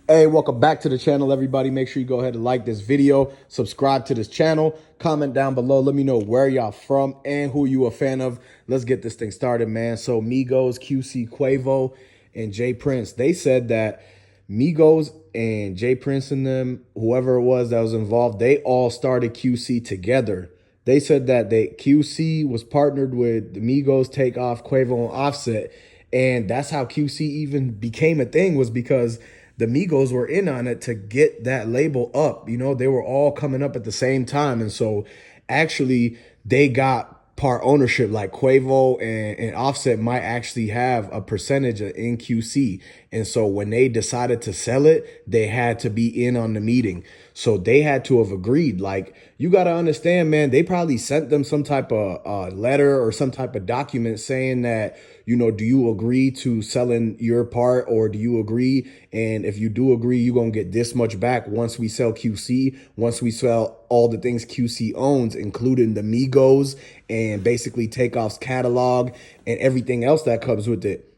Hey, welcome back to the channel, everybody. Make sure you go ahead and like this video, subscribe to this channel, comment down below. Let me know where y'all from and who you a fan of. Let's get this thing started, man. So Migos, QC, Quavo, and Jay Prince, they said that Migos and Jay Prince and them, whoever it was that was involved, they all started QC together. They said that QC was partnered with the Migos, Takeoff, Quavo, and Offset. And that's how QC even became a thing, was because the Migos were in on it to get that label up. You know, they were all coming up at the same time. And so actually they got part ownership. Like Quavo and Offset might actually have a percentage in QC. And so when they decided to sell it, they had to be in on the meeting. So they had to have agreed. Like, you got to understand, man, they probably sent them some type of letter or some type of document saying that, you know, do you agree to selling your part, or do you agree? And if you do agree, you're going to get this much back once we sell QC, once we sell all the things QC owns, including the Migos and basically Takeoff's catalog and everything else that comes with it.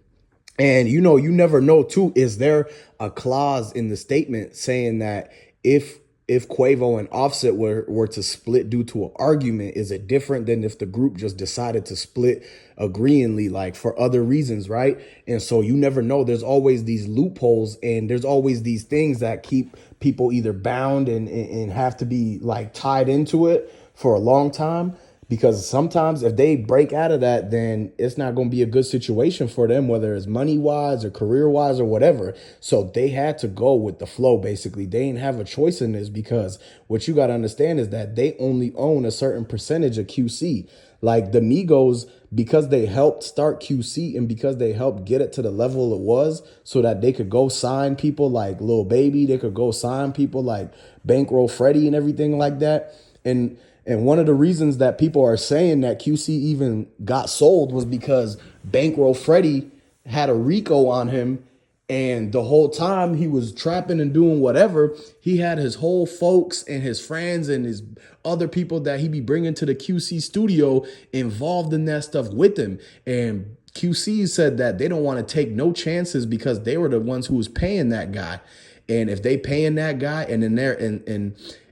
And, you know, you never know, too, is there a clause in the statement saying that if Quavo and Offset were to split due to an argument, is it different than if the group just decided to split agreeingly, like for other reasons, right? And so you never know. There's always these loopholes, and there's always these things that keep people either bound and have to be like tied into it for a long time. Because sometimes if they break out of that, then it's not going to be a good situation for them, whether it's money wise or career wise or whatever. So they had to go with the flow. Basically, they didn't have a choice in this, because what you got to understand is that they only own a certain percentage of QC. Like the Migos, because they helped start QC and because they helped get it to the level it was, so that they could go sign people like Lil Baby, they could go sign people like Bankroll Freddie and everything like that. And one of the reasons that people are saying that QC even got sold was because Bankroll Freddie had a RICO on him. And the whole time he was trapping and doing whatever, he had his whole folks and his friends and his other people that he be bringing to the QC studio involved in that stuff with him. And QC said that they don't want to take no chances because they were the ones who was paying that guy. And if they paying that guy, and then they're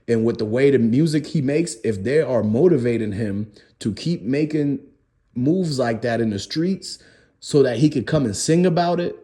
and with the way the music he makes, if they are motivating him to keep making moves like that in the streets so that he could come and sing about it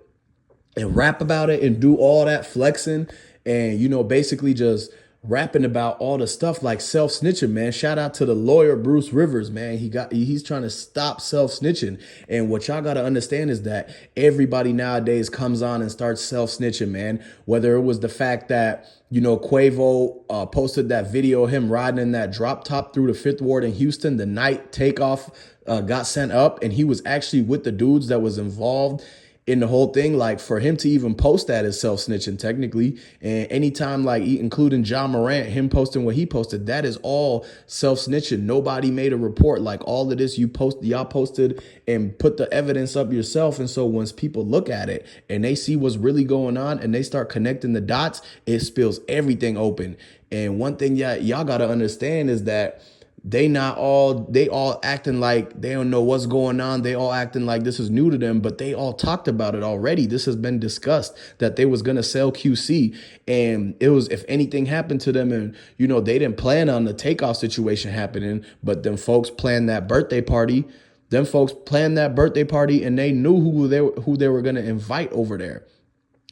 and rap about it and do all that flexing and, you know, basically just rapping about all the stuff like self-snitching, man. Shout out to the lawyer Bruce Rivers, man. He's trying to stop self-snitching. And what y'all got to understand is that everybody nowadays comes on and starts self-snitching, man. Whether it was the fact that, you know, Quavo posted that video of him riding in that drop top through the Fifth Ward in Houston the night Takeoff got sent up, and he was actually with the dudes that was involved in the whole thing. Like, for him to even post that is self-snitching technically. And anytime, like, including John Morant, him posting what he posted, that is all self-snitching. Nobody made a report. Like, all of this y'all posted and put the evidence up yourself. And so once people look at it and they see what's really going on and they start connecting the dots, it spills everything open. And one thing y'all got to understand is that they all acting like they don't know what's going on. They all acting like this is new to them, but they all talked about it already. This has been discussed that they was going to sell QC, and it was, if anything happened to them, and, you know, they didn't plan on the Takeoff situation happening, but them folks planned that birthday party. Them folks planned that birthday party, and they knew who they were going to invite over there.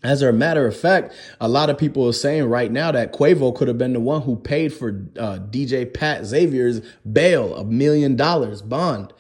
As a matter of fact, a lot of people are saying right now that Quavo could have been the one who paid for DJ Pat Xavier's bail, $1 million bond,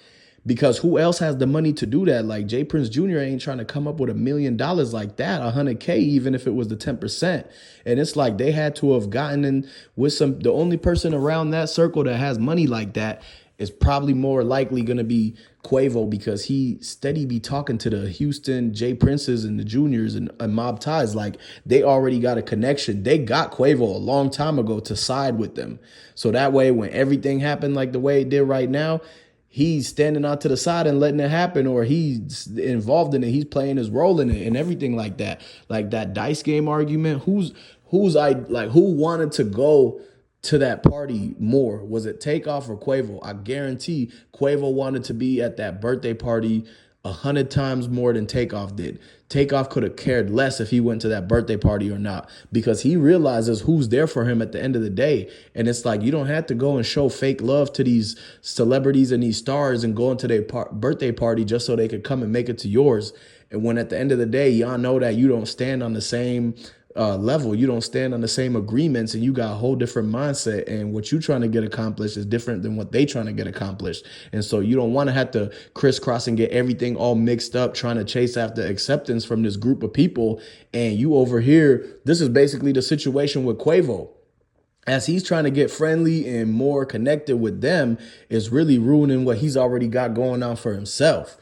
because who else has the money to do that? Like, Jay Prince Jr. ain't trying to come up with $1 million like that, 100K, even if it was the 10%. And it's like they had to have gotten in with the only person around that circle that has money like that is probably more likely going to be Quavo, because he steady be talking to the Houston Jay Princes and the Juniors and Mob Ties. Like, they already got a connection. They got Quavo a long time ago to side with them. So that way, when everything happened like the way it did right now, he's standing out to the side and letting it happen, or he's involved in it. He's playing his role in it and everything like that. Like that dice game argument, who wanted to go to that party more? Was it Takeoff or Quavo? I guarantee Quavo wanted to be at that birthday party 100 times more than Takeoff did. Takeoff could have cared less if he went to that birthday party or not, because he realizes who's there for him at the end of the day. And it's like, you don't have to go and show fake love to these celebrities and these stars and go into their birthday party just so they could come and make it to yours. And when at the end of the day, y'all know that you don't stand on the same level, you don't stand on the same agreements, and you got a whole different mindset, and what you trying to get accomplished is different than what they trying to get accomplished. And so you don't want to have to crisscross and get everything all mixed up trying to chase after acceptance from this group of people. And you over here, this is basically the situation with Quavo. As he's trying to get friendly and more connected with them, is really ruining what he's already got going on for himself.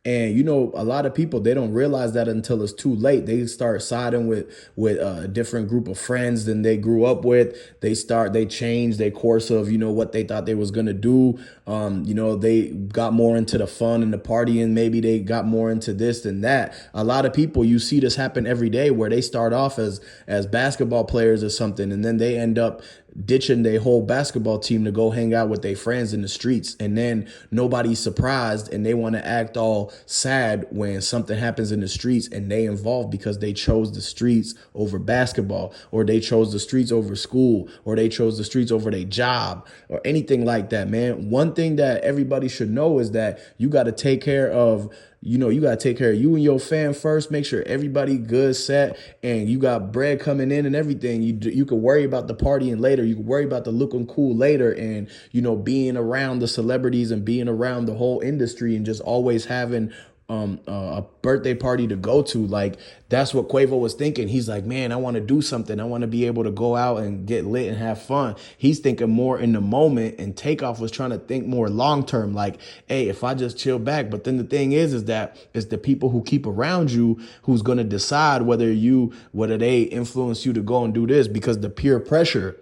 And, you know, a lot of people, they don't realize that until it's too late. They start siding with a different group of friends than they grew up with. They change their course of, you know, what they thought they was going to do. You know, they got more into the fun and the partying. Maybe they got more into this than that. A lot of people, you see this happen every day, where they start off as basketball players or something, and then they end up ditching their whole basketball team to go hang out with their friends in the streets. And then nobody's surprised, and they want to act all sad when something happens in the streets and they involved because they chose the streets over basketball, or they chose the streets over school, or they chose the streets over their job, or anything like that, man. One thing that everybody should know is that you got to take care of, you know, you got to take care of you and your fam first. Make sure everybody good, set, and you got bread coming in and everything. You could worry about the partying later. You could worry about the looking cool later, and, you know, being around the celebrities and being around the whole industry and just always having a birthday party to go to. Like, that's what Quavo was thinking. He's like, man, I want to do something. I want to be able to go out and get lit and have fun. He's thinking more in the moment, and Takeoff was trying to think more long term. Like, hey, if I just chill back. But then the thing is that it's the people who keep around you who's going to decide whether they influence you to go and do this, because the peer pressure,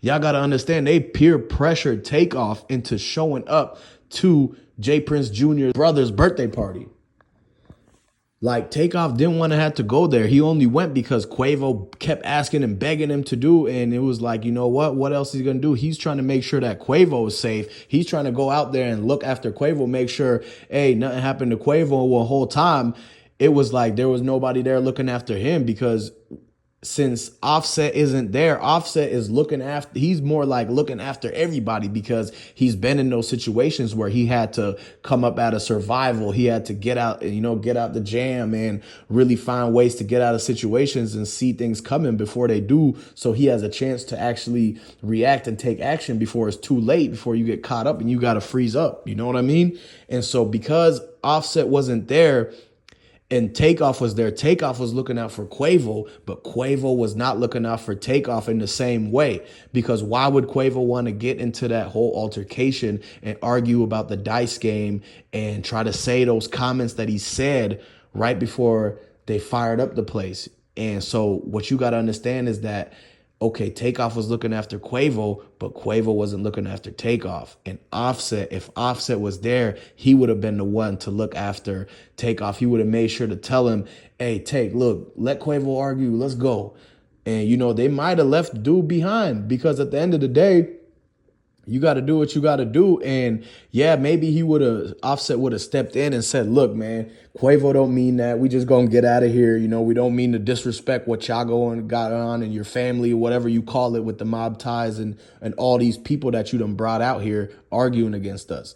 y'all got to understand, they peer pressure Takeoff into showing up to J. Prince Jr.'s brother's birthday party. Like, Takeoff didn't want to have to go there. He only went because Quavo kept asking and begging him to do. And it was like, you know what else is he going to do? He's trying to make sure that Quavo is safe. He's trying to go out there and look after Quavo, make sure, hey, nothing happened to Quavo. Well, whole time, it was like there was nobody there looking after him, because since Offset isn't there, Offset is he's more like looking after everybody, because he's been in those situations where he had to come up out of survival. He had to get out the jam and really find ways to get out of situations and see things coming before they do. So he has a chance to actually react and take action before it's too late, before you get caught up and you got to freeze up. You know what I mean? And so because Offset wasn't there, and Takeoff was there, Takeoff was looking out for Quavo, but Quavo was not looking out for Takeoff in the same way. Because why would Quavo want to get into that whole altercation and argue about the dice game and try to say those comments that he said right before they fired up the place? And so what you got to understand is that, okay, Takeoff was looking after Quavo, but Quavo wasn't looking after Takeoff. And Offset, if Offset was there, he would have been the one to look after Takeoff. He would have made sure to tell him, hey, look, let Quavo argue, let's go. And, you know, they might have left dude behind, because at the end of the day, you got to do what you got to do. And yeah, maybe Offset would have stepped in and said, look, man, Quavo don't mean that. We just going to get out of here. You know, we don't mean to disrespect what y'all got on and your family, whatever you call it, with the mob ties and all these people that you done brought out here arguing against us.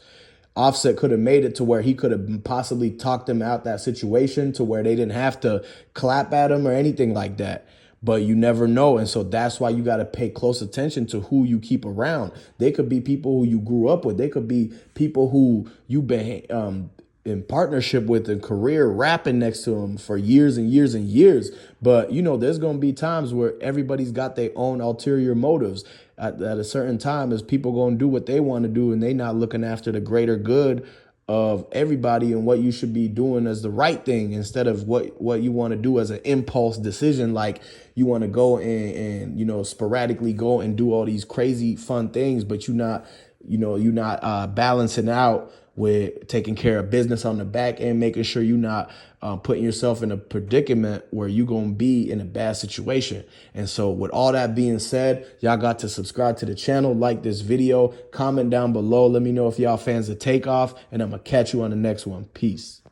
Offset could have made it to where he could have possibly talked them out that situation to where they didn't have to clap at him or anything like that. But you never know. And so that's why you got to pay close attention to who you keep around. They could be people who you grew up with. They could be people who you've been in partnership with and career rapping next to them for years and years and years. But, you know, there's going to be times where everybody's got their own ulterior motives. At a certain time, is people going to do what they want to do, and they not looking after the greater good of everybody and what you should be doing as the right thing, instead of what you want to do as an impulse decision. Like, you want to go and you know, sporadically go and do all these crazy fun things, but you're not balancing out with taking care of business on the back end, making sure you're not putting yourself in a predicament where you're going to be in a bad situation. And so with all that being said, y'all got to subscribe to the channel, like this video, comment down below. Let me know if y'all fans of Takeoff, and I'm going to catch you on the next one. Peace.